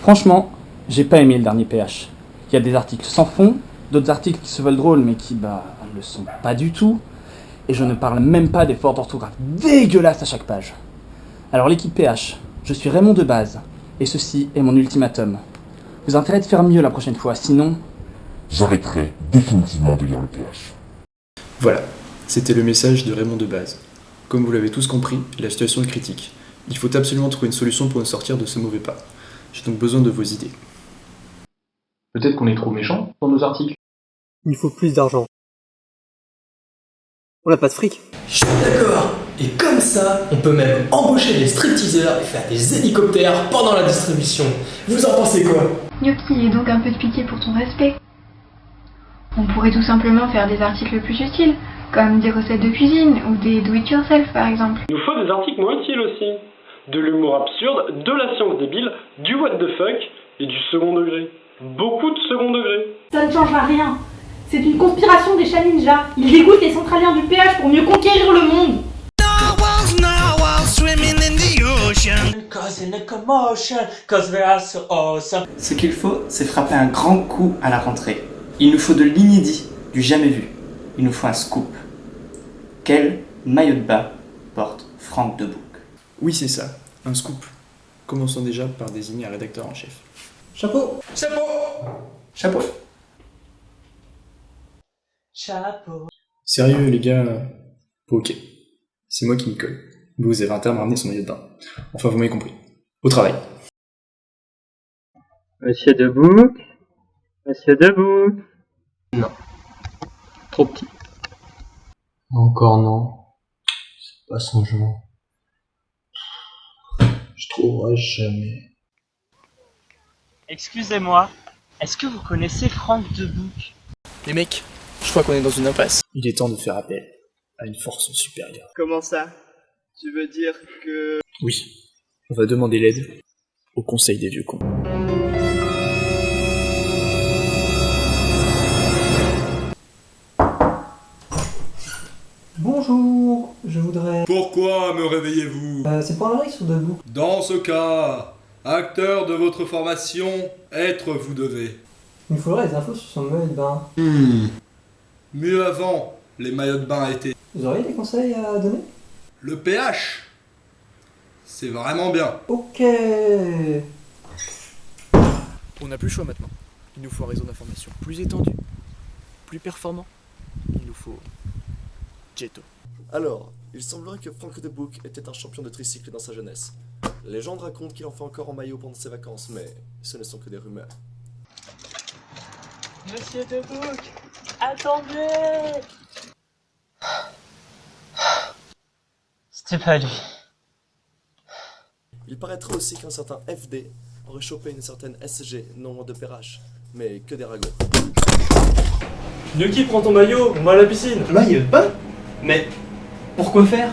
Franchement, j'ai pas aimé le dernier PH. Il y a des articles sans fond, d'autres articles qui se veulent drôles mais qui, ne le sont pas du tout. Et je ne parle même pas des fautes d'orthographe dégueulasses à chaque page. Alors l'équipe PH, je suis Raymond de base, et ceci est mon ultimatum. Vous avez intérêt de faire mieux la prochaine fois, sinon... J'arrêterai définitivement de lire le PH. Voilà, c'était le message de Raymond de base. Comme vous l'avez tous compris, la situation est critique. Il faut absolument trouver une solution pour nous sortir de ce mauvais pas. J'ai donc besoin de vos idées. Peut-être qu'on est trop méchant dans nos articles. Il faut plus d'argent. On n'a pas de fric. Je suis d'accord. Et comme ça, on peut même embaucher des stripteaseurs et faire des hélicoptères pendant la distribution. Vous en pensez quoi? Gnocchi, et donc un peu de pitié pour ton respect. On pourrait tout simplement faire des articles plus utiles, comme des recettes de cuisine ou des do-it-yourself par exemple. Il nous faut des articles moins utiles aussi. De l'humour absurde, de la science débile, du what the fuck et du second degré. Beaucoup de second degré. Ça ne changera rien. C'est une conspiration des chats ninjas. Ils dégoûtent les centraliens du PH pour mieux conquérir le monde. Ce qu'il faut, c'est frapper un grand coup à la rentrée. Il nous faut de l'inédit, du jamais vu. Il nous faut un scoop. Quel maillot de bain porte Franck Debouc? Oui, c'est ça, un scoop. Commençons déjà par désigner un rédacteur en chef. Chapeau. Chapeau. Chapeau. Chapeau. Sérieux les gars, ok. C'est moi qui m'y colle. Vous avez un terme à ramener son maillot de bain. Enfin, vous m'avez compris. Au travail. Monsieur Debouc. Monsieur Debouc. Non. Trop petit. Encore non. C'est pas son genre. Je trouverai jamais. Excusez-moi, est-ce que vous connaissez Franck Debouc? Les mecs, je crois qu'on est dans une impasse. Il est temps de faire appel à une force supérieure. Comment ça? Tu veux dire que... Oui, on va demander l'aide au Conseil des vieux cons. Bonjour, je voudrais... Pourquoi me réveillez-vous? c'est pour Alaric ou Debout? Dans ce cas, acteur de votre formation, être vous devez. Il me faudrait des infos sur son maillot de bain. Mieux avant, les maillots de bain étaient. Vous auriez des conseils à donner? Le PH, c'est vraiment bien. Ok. On n'a plus le choix maintenant. Il nous faut un réseau d'information plus étendu, plus performant. Il nous faut... Jetto. Alors, il semblerait que Franck Debouc était un champion de tricycle dans sa jeunesse. Les légendes racontent qu'il en fait encore en maillot pendant ses vacances, mais ce ne sont que des rumeurs. Monsieur Debouc, attendez! C'était pas lui. Il paraîtrait aussi qu'un certain FD aurait chopé une certaine SG, non de Perrache, mais que des ragots. Gnocchi, prends ton maillot, on va à la piscine. Maillot de bain? Mais pourquoi faire?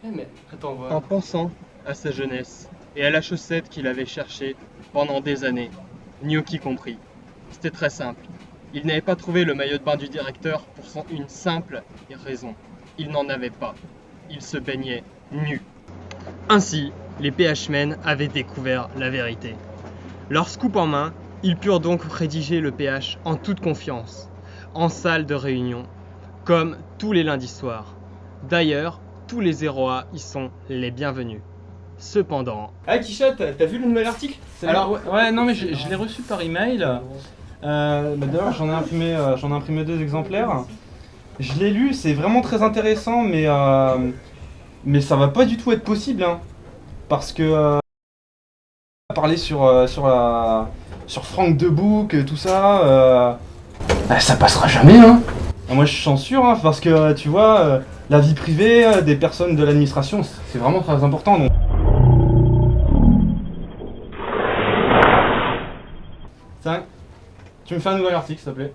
Mais attends, En pensant à sa jeunesse et à la chaussette qu'il avait cherchée pendant des années, Gnocchi compris. C'était très simple. Il n'avait pas trouvé le maillot de bain du directeur pour une simple raison. Il n'en avait pas. Il se baignait nu. Ainsi, les PH-men avaient découvert la vérité. Leur scoop en main, ils purent donc rédiger le PH en toute confiance, en salle de réunion, comme tous les lundis soirs. D'ailleurs, tous les 0A y sont les bienvenus. Cependant... Ah Kisha, t'as vu le nouvel article? Alors ouais, non mais je l'ai reçu par email. D'ailleurs j'en ai imprimé 2 exemplaires. Je l'ai lu, c'est vraiment très intéressant, mais ça va pas du tout être possible, hein, parce que parler sur Franck Debouc, tout ça, ça passera jamais, hein. Moi je suis sûr, hein, parce que tu vois, la vie privée des personnes de l'administration, c'est vraiment très important. Donc... Tiens, tu me fais un nouvel article s'il te plaît.